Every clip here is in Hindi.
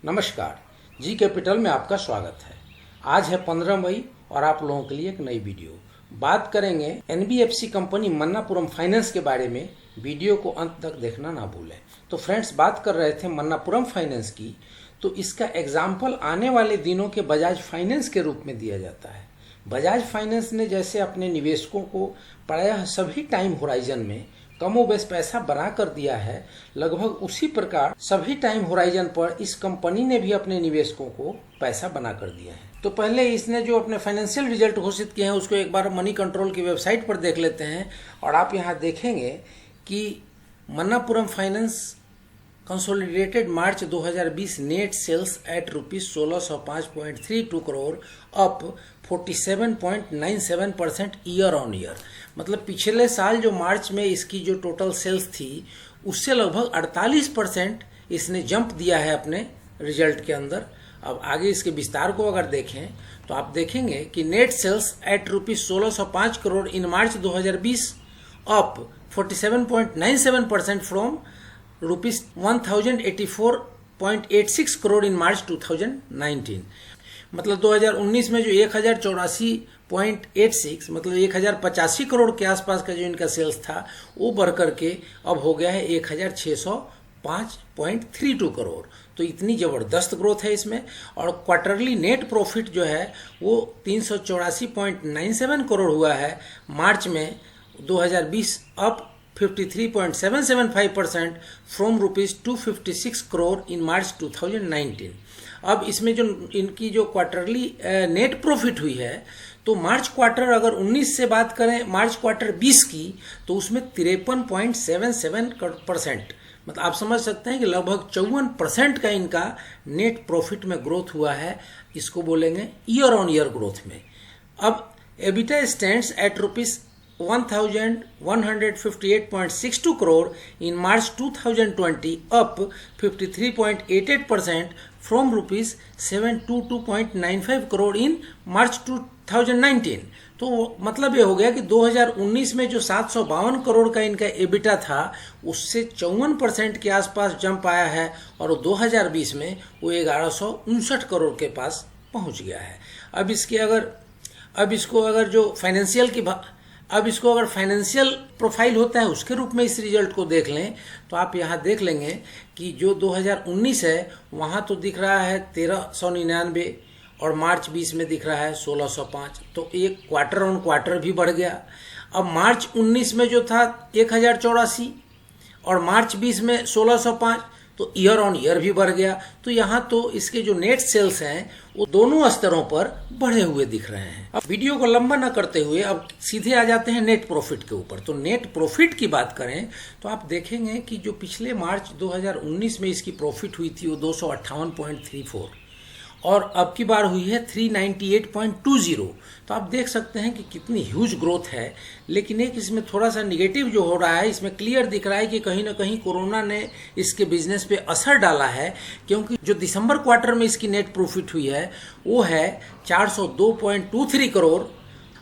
नमस्कार, जी कैपिटल में आपका स्वागत है। आज है 15 मई और आप लोगों के लिए एक नई वीडियो। बात करेंगे एनबीएफसी कंपनी मन्नापुरम फाइनेंस के बारे में। वीडियो को अंत तक देखना ना भूलें। तो फ्रेंड्स, बात कर रहे थे मन्नापुरम फाइनेंस की, तो इसका एग्जाम्पल आने वाले दिनों के बजाज फाइनेंस के रूप में दिया जाता है। बजाज फाइनेंस ने जैसे अपने निवेशकों को प्रायः सभी टाइम होराइजन में कमोबेश पैसा बना कर दिया है, लगभग उसी प्रकार सभी टाइम होराइजन पर इस कंपनी ने भी अपने निवेशकों को पैसा बना कर दिया है। तो पहले इसने जो अपने फाइनेंशियल रिजल्ट घोषित किए हैं उसको एक बार मनी कंट्रोल की वेबसाइट पर देख लेते हैं। और आप यहाँ देखेंगे कि Manappuram finance consolidated March 2020 net sales at ₹1605.32 crore, up 47.97% year on year. मतलब पिछले साल जो मार्च में इसकी जो टोटल सेल्स थी उससे लगभग 48% इसने जंप दिया है अपने रिजल्ट के अंदर। अब आगे इसके विस्तार को अगर देखें तो आप देखेंगे कि net sales at ₹1605 crore in March 2020, up 47.97% from ₹1084.86 crore in March 2019। मतलब 2019 में जो 1084.86 मतलब 1085 करोड़ के आसपास का जो इनका सेल्स था वो बढ़ करके अब हो गया है 1605.32 करोड़। तो इतनी ज़बरदस्त ग्रोथ है इसमें। और क्वार्टरली नेट प्रॉफिट जो है वो 384.97 करोड़ हुआ है मार्च में 2020, up 53.775% from ₹256 crore in March 2019। अब इसमें जो इनकी जो क्वार्टरली नेट प्रॉफिट हुई है, तो मार्च क्वार्टर अगर 19 से बात करें, मार्च क्वार्टर 20 की, तो उसमें 53.77%, मतलब आप समझ सकते हैं कि लगभग 54% का इनका नेट प्रॉफिट में ग्रोथ हुआ है। इसको बोलेंगे ईयर ऑन ईयर ग्रोथ में। अब EBITDA stands eight ₹1158.62 crore in March 2020, up 53.88% from ₹722.95 crore in March 2019। तो मतलब ये हो गया कि 2019 में जो 752 करोड़ का इनका एबिटा था उससे 54% के आसपास जंप आया है और 2020 में वो 1159 करोड़ के पास पहुंच गया है। अब इसको अगर फाइनेंशियल प्रोफाइल होता है उसके रूप में इस रिजल्ट को देख लें तो आप यहाँ देख लेंगे कि जो 2019 है वहाँ तो दिख रहा है 1399 और मार्च 20 में दिख रहा है 1605। तो एक क्वार्टर ऑन क्वार्टर भी बढ़ गया। अब मार्च 19 में जो था 1084 और मार्च 20 में 1605, तो ईयर ऑन ईयर भी बढ़ गया। तो यहाँ तो इसके जो नेट सेल्स हैं वो दोनों स्तरों पर बढ़े हुए दिख रहे हैं। अब वीडियो को लंबा न करते हुए अब सीधे आ जाते हैं नेट प्रॉफिट के ऊपर। तो नेट प्रॉफिट की बात करें तो आप देखेंगे कि जो पिछले मार्च 2019 में इसकी प्रॉफिट हुई थी वो 258.34 और अब की बार हुई है 398.20। तो आप देख सकते हैं कि कितनी ह्यूज ग्रोथ है। लेकिन एक इसमें थोड़ा सा निगेटिव जो हो रहा है, इसमें क्लियर दिख रहा है कि कहीं ना कहीं कोरोना ने इसके बिजनेस पे असर डाला है, क्योंकि जो दिसंबर क्वार्टर में इसकी नेट प्रॉफिट हुई है वो है 402.23 करोड़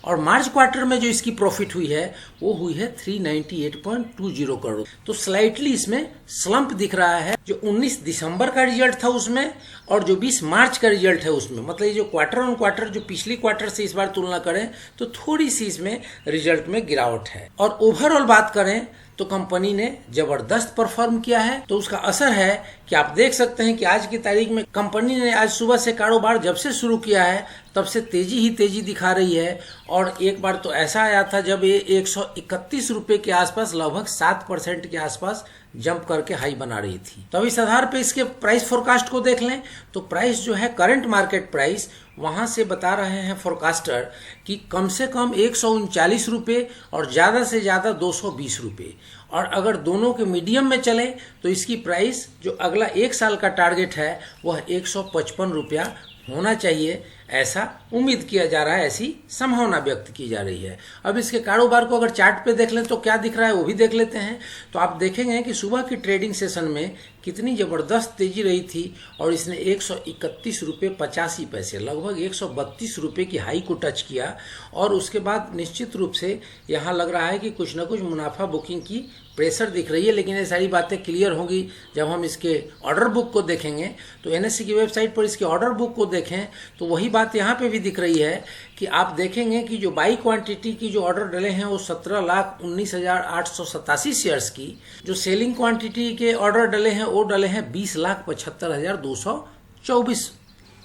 और मार्च क्वार्टर में जो इसकी प्रॉफिट हुई है वो हुई है 398.20 करोड़। तो स्लाइटली इसमें स्लंप दिख रहा है जो 19 दिसंबर का रिजल्ट था उसमें और जो 20 मार्च का रिजल्ट है उसमें। मतलब ये जो क्वार्टर ऑन क्वार्टर जो पिछली क्वार्टर से इस बार तुलना करें तो थोड़ी सी इसमें रिजल्ट में गिरावट है। और ओवरऑल बात करें तो कंपनी ने जबरदस्त परफॉर्म किया है। तो उसका असर है कि आप देख सकते हैं कि आज की तारीख में कंपनी ने आज सुबह से कारोबार जब से शुरू किया है तब से तेजी ही तेजी दिखा रही है। और एक बार तो ऐसा आया था जब ये 131 रुपए के आसपास लगभग 7% के आसपास जंप करके हाई बना रही थी। तो इस आधार पे इसके प्राइस फोरकास्ट को देख लें तो प्राइस जो है करंट मार्केट प्राइस, वहां से बता रहे हैं फोरकास्टर कि कम से कम 139 रुपये और ज़्यादा से ज़्यादा 220 रुपये। और अगर दोनों के मीडियम में चले तो इसकी प्राइस जो अगला एक साल का टारगेट है वह 155 रुपया होना चाहिए, ऐसा उम्मीद किया जा रहा है, ऐसी संभावना व्यक्त की जा रही है। अब इसके कारोबार को अगर चार्ट पे देख लें तो क्या दिख रहा है वो भी देख लेते हैं। तो आप देखेंगे कि सुबह की ट्रेडिंग सेशन में कितनी ज़बरदस्त तेज़ी रही थी और इसने 131 रुपये 85 पैसे लगभग 132 रुपये की हाई को टच किया। और उसके बाद निश्चित रूप से यहाँ लग रहा है कि कुछ ना कुछ मुनाफा बुकिंग की प्रेशर दिख रही है, लेकिन ये सारी बातें क्लियर होंगी जब हम इसके ऑर्डर बुक को देखेंगे। तो एनएससी की वेबसाइट पर इसके ऑर्डर बुक को देखें तो वही बात यहाँ पे भी दिख रही है कि आप देखेंगे कि जो बाई क्वांटिटी की जो ऑर्डर डले हैं वो 17,19,887 शेयर्स की, जो सेलिंग क्वांटिटी के ऑर्डर डले हैं वो डले हैं 20,75,224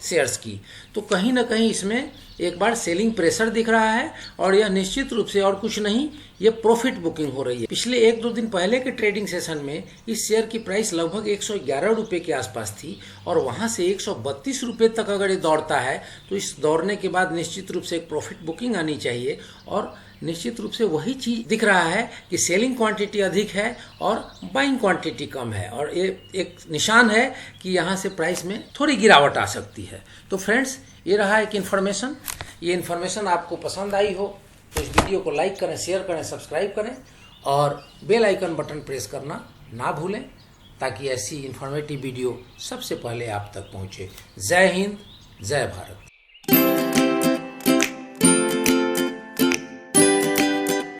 शेयर्स की। तो कहीं ना कहीं इसमें एक बार सेलिंग प्रेशर दिख रहा है और यह निश्चित रूप से और कुछ नहीं, ये प्रॉफिट बुकिंग हो रही है। पिछले 1-2 दिन पहले के ट्रेडिंग सेशन में इस शेयर की प्राइस लगभग 111 रुपये के आसपास थी और वहां से 132 रुपये तक अगर ये दौड़ता है तो इस दौड़ने के बाद निश्चित रूप से एक प्रॉफिट बुकिंग आनी चाहिए। और निश्चित रूप से वही चीज दिख रहा है कि सेलिंग क्वांटिटी अधिक है और बाइंग क्वांटिटी कम है, और ये एक निशान है कि यहाँ से प्राइस में थोड़ी गिरावट आ सकती है। तो फ्रेंड्स, ये रहा एक इन्फॉर्मेशन। ये इन्फॉर्मेशन आपको पसंद आई हो तो इस वीडियो को लाइक करें, शेयर करें, सब्सक्राइब करें और बेल आइकन बटन प्रेस करना ना भूलें ताकि ऐसी इन्फॉर्मेटिव वीडियो सबसे पहले आप तक पहुँचे। जय हिंद, जय भारत।